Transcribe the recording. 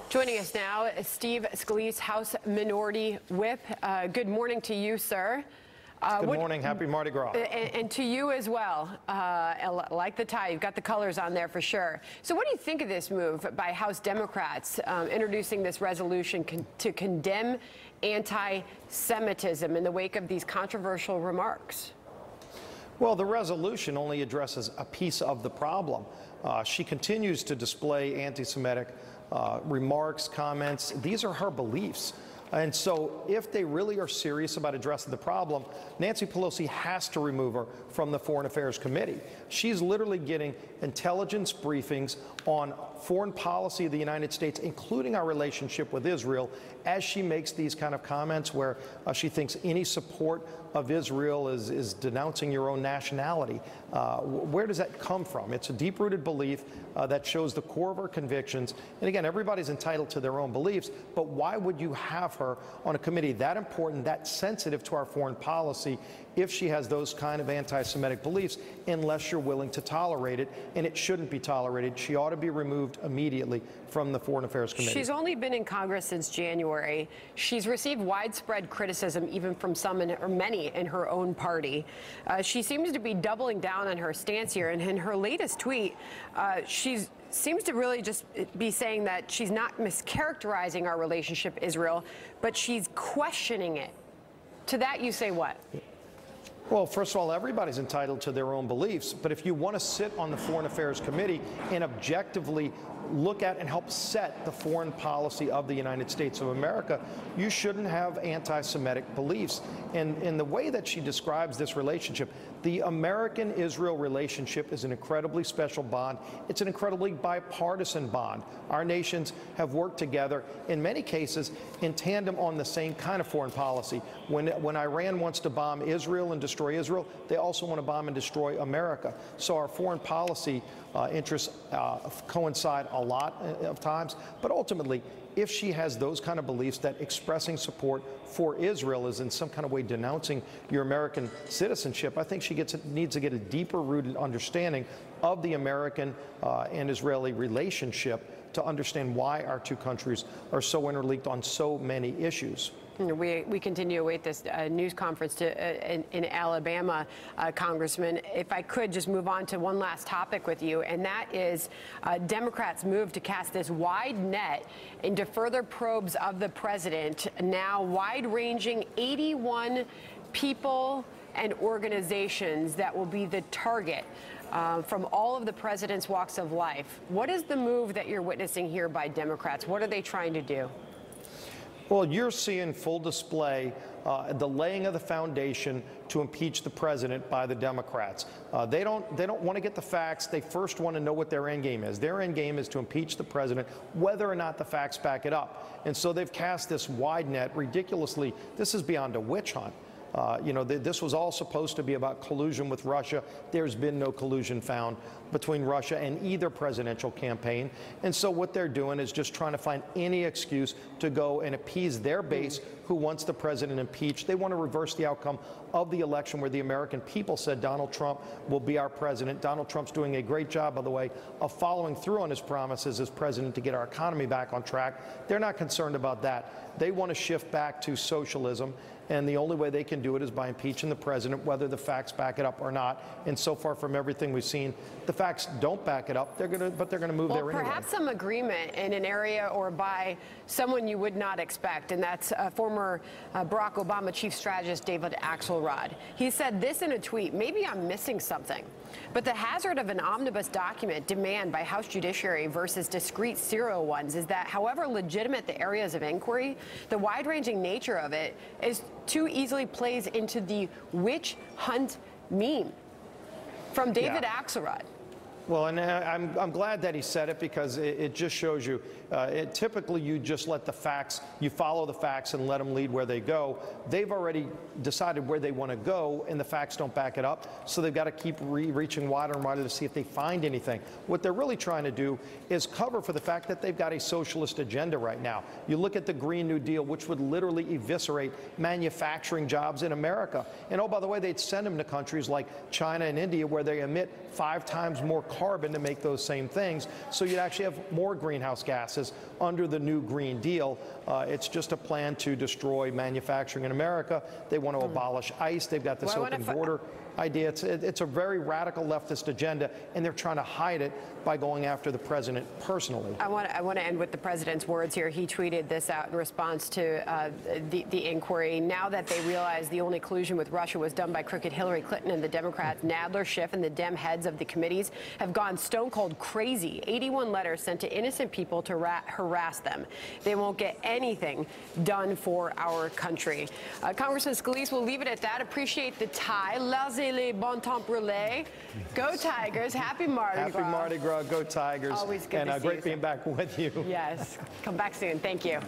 Joining us now, Steve Scalise, House Minority Whip. Good morning to you, sir. Good morning. Happy Mardi Gras. And to you as well. Like the tie, you've got the colors on there for sure. So what do you think of this move by House Democrats introducing this resolution to condemn anti-Semitism in the wake of these controversial remarks? Well, the resolution only addresses a piece of the problem. She continues to display anti-Semitic remarks, comments. These are her beliefs. And so if they really are serious about addressing the problem, Nancy Pelosi has to remove her from the Foreign Affairs Committee. She's literally getting intelligence briefings on foreign policy of the United States, including our relationship with Israel, as she makes these kind of comments where she thinks any support of Israel is denouncing your own nationality. Where does that come from? It's a deep-rooted belief that shows the core of her convictions. And again, everybody's entitled to their own beliefs, but why would you have her on a committee that important, that sensitive to our foreign policy, if she has those kind of anti-Semitic beliefs, unless you're willing to tolerate it? And it shouldn't be tolerated. She ought to be removed immediately from the Foreign Affairs Committee. She's only been in Congress since January. She's received widespread criticism, even from some or many in her own party. She seems to be doubling down on her stance here. And in her latest tweet, she seems to really just be saying that she's not mischaracterizing our relationship with Israel, but she's questioning it. To that, you say what? Well, first of all, everybody's entitled to their own beliefs. But if you want to sit on the Foreign Affairs Committee and objectively look at and help set the foreign policy of the United States of America, you shouldn't have anti-Semitic beliefs. And in the way that she describes this relationship, the American-Israel relationship is an incredibly special bond. It's an incredibly bipartisan bond. Our nations have worked together, in many cases, in tandem on the same kind of foreign policy. When Iran wants to bomb Israel and destroy Israel, they also want to bomb and destroy America. So our foreign policy interests coincide a lot of times, but ultimately, if she has those kind of beliefs that expressing support for Israel is in some kind of way denouncing your American citizenship, I think she needs to get a deeper rooted understanding of the American and Israeli relationship to understand why our two countries are so interlinked on so many issues. We continue to await this news conference in Alabama, Congressman. If I could just move on to one last topic with you, and that is Democrats' move to cast this wide net into further probes of the president, now wide-ranging 81 people and organizations that will be the target from all of the president's walks of life. What is the move that you're witnessing here by Democrats? What are they trying to do? Well, you're seeing full display the laying of the foundation to impeach the president by the Democrats. They don't want to get the facts. They first want to know what their end game is. Their end game is to impeach the president, whether or not the facts back it up. And so they've cast this wide net ridiculously. This is beyond a witch hunt. This was all supposed to be about collusion with Russia. There's been no collusion found between Russia and either presidential campaign. And so what they're doing is just trying to find any excuse to go and appease their base who wants the president impeached. They want to reverse the outcome of the election where the American people said Donald Trump will be our president. Donald Trump's doing a great job, by the way, of following through on his promises as president to get our economy back on track. They're not concerned about that. They want to shift back to socialism. And the only way they can do it is by impeaching the president, whether the facts back it up or not. And so far, from everything we've seen, the facts don't back it up. They're going to move there anyway. Perhaps some agreement in an area or by someone you would not expect, and that's former Barack Obama chief strategist David Axelrod. He said this in a tweet: "Maybe I'm missing something, but the hazard of an omnibus document demand by House Judiciary versus discrete serial ones is that, however legitimate the areas of inquiry, the wide-ranging nature of it is too easily plays into the witch hunt meme." From David Axelrod. Well, and I'm glad that he said it, because it just shows you, typically you just let the facts, you follow the facts and let them lead where they go. They've already decided where they want to go, and the facts don't back it up. So they've got to keep reaching wider and wider to see if they find anything. What they're really trying to do is cover for the fact that they've got a socialist agenda right now. You look at the Green New Deal, which would literally eviscerate manufacturing jobs in America. And oh, by the way, they'd send them to countries like China and India, where they emit 5 times more carbon to make those same things. So you'd actually have more greenhouse gases under the new Green Deal. It's just a plan to destroy manufacturing in America. They want to abolish ICE. They've got this open border idea. It's a very radical leftist agenda, and they're trying to hide it by going after the president personally. I want to end with the president's words here. He tweeted this out in response to the inquiry. Now that they realize the only collusion with Russia was done by crooked Hillary Clinton and the Democrats, Nadler, Schiff, and the Dem heads of the committees have gone stone cold crazy. 81 letters sent to innocent people to harass them. They won't get anything done for our country. Congressman Scalise, we'll leave it at that. Appreciate the tie. Les bon temps brûlé. Go Tigers. Happy Mardi Gras. Happy Mardi Gras. Go Tigers. Always good to see great you, being back with you. Yes. Come back soon. Thank you.